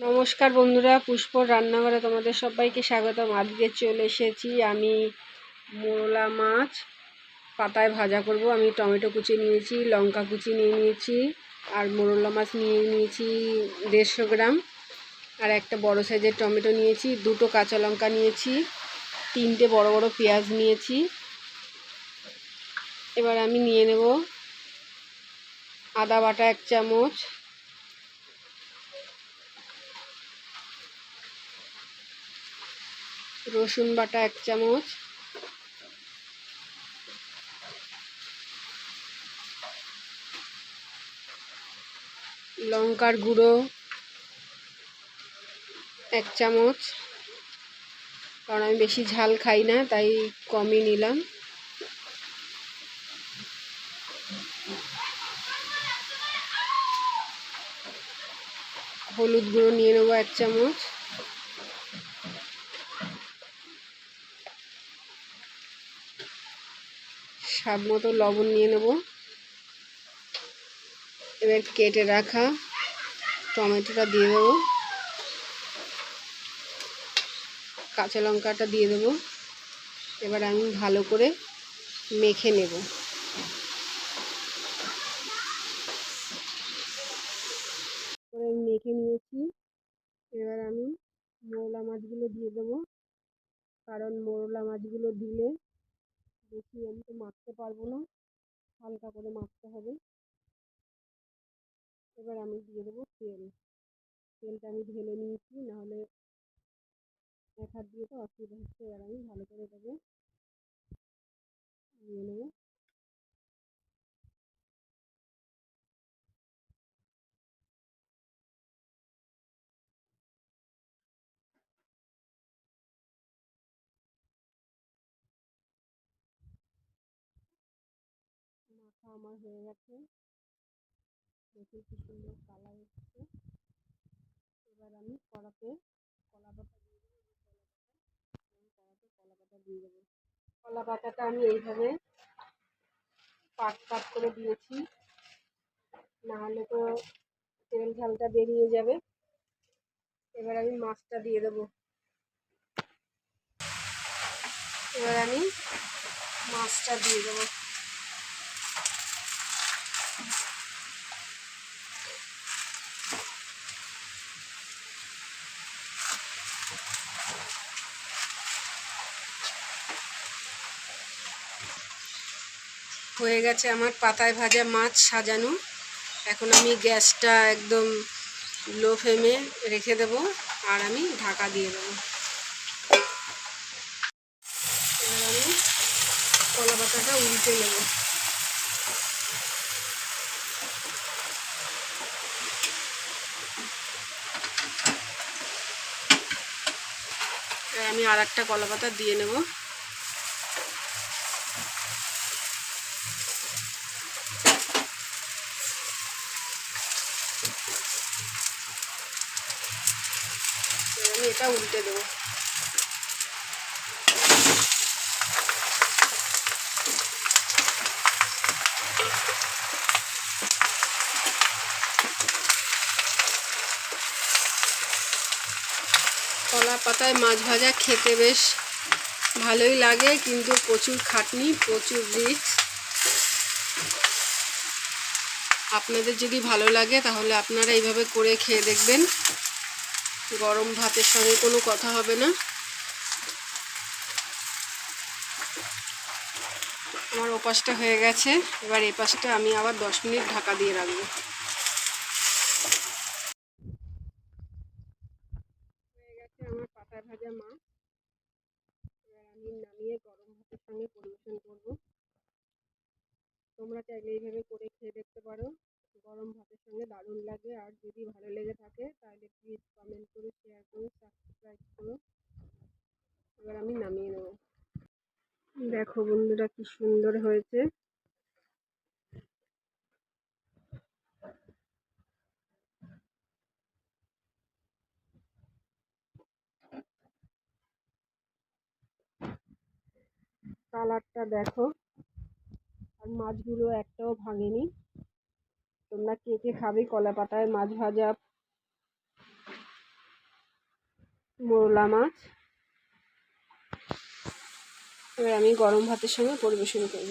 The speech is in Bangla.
নমস্কার বন্ধুরা, পুষ্পর রান্নাঘরে তোমাদের সবাইকে স্বাগতম। আজকে চলে এসেছি আমি মোরলা মাছ পাতায় ভাজা করব। আমি টমেটো কুচি নিয়েছি, লঙ্কা কুচি নিয়ে নিয়েছি, আর মোরলা মাছ নিয়ে নিয়েছি 150 গ্রাম, আর একটা বড় সাইজের টমেটো নিয়েছি, 2টো কাঁচা লঙ্কা নিয়েছি, 3টে বড় বড় পেঁয়াজ নিয়েছি। এবার আমি নিয়ে নেব আদা বাটা 1 চামচ, রসুন বাটা 1 চামচ, লঙ্কার গুঁড়ো 1 চামচ, কারণ আমি বেশি ঝাল খাই না তাই কমই নিলাম। হলুদ গুঁড়ো নিয়ে নেবো 1 চামচ, স্বাদ মতো লবণ নিয়ে নেব। এবার কেটে রাখা টমেটোটা দিয়ে দেবো, কাঁচা লঙ্কাটা দিয়ে দেবো। এবার আমি ভালো করে মেখে নেব। মেখে নিয়েছি। এবার আমি মোরলা মাছগুলো দিয়ে দেবো, কারণ মোরলা মাছগুলো দিলে বেশি আমি তো মাখতে পারবো না, হালকা করে মাখতে হবে। এবার আমি দিয়ে দেবো তেলটা আমি ঢেলে নিয়েছি, নাহলে এক হাত দিয়ে তো অসুবিধা হচ্ছে। এবার আমি ভালো করে এটাকে নিয়ে নেবো। মাখা আমার হয়ে গেছে, দেখুন কি সুন্দর কালার এসছে। এবার আমি কড়াতে কলা পাতা দিয়ে দেবো, দিয়ে দেবো। কলা পাতাটা আমি এইভাবে পাট পাট করে দিয়েছি, নাহলে তো তেল ঝালটা বেরিয়ে যাবে। এবার আমি মাছটা দিয়ে দেবো। এবার আমি মাছটা দিয়ে দেবো। হয়ে গেছে আমার পাতায় ভাজা মাছ সাজানো। এখন আমি গ্যাসটা একদম লো ফ্লেমে রেখে দেব, আর আমি ঢাকা দিয়ে দেবো। এবার আমি কলা পাতাটা উল্টে নেব। আমি আর একটা কলা পাতা দিয়ে নেব। আমি এটা উল্টে দেবো। কলা পাতায় মাছ ভাজা খেতে বেশ ভালোই লাগে, কিন্তু প্রচুর খাটনি, প্রচুর রিস্ক। আপনাদের যদি ভালো লাগে তাহলে আপনারা এইভাবে করে খেয়ে দেখবেন, গরম ভাতের সঙ্গে কোনো কথা হবে না। আমার ওপাশটা হয়ে গেছে, এবার এই পাশটা আমি আবার 10 মিনিট ঢাকা দিয়ে রাখবো। হয়ে গেছে আমার পাতায় ভাজা মাছ। এবার আমি নামিয়ে গরম ভাতের সঙ্গে পরিবেশন করব। তোমরা চাইলে এইভাবে করে খেয়ে দেখতে পারো, গরম ভাতের সঙ্গে দারুণ লাগে। আর যদি ভালো লেগে থাকে তাহলে প্লিজ কমেন্ট করো, শেয়ার করো, সাবস্ক্রাইব করো। এবার আমি নামিয়ে নেব। দেখো বন্ধুরা কি সুন্দর হয়েছে। কালারটা দেখো, আর মাছগুলো একটাও ভাঙেনি। তোমরা কে কে খাবে কলা পাতায় মাছ ভাজা, মোরলা মাছ। এবার আমি গরম ভাতের সঙ্গে পরিবেশন করব।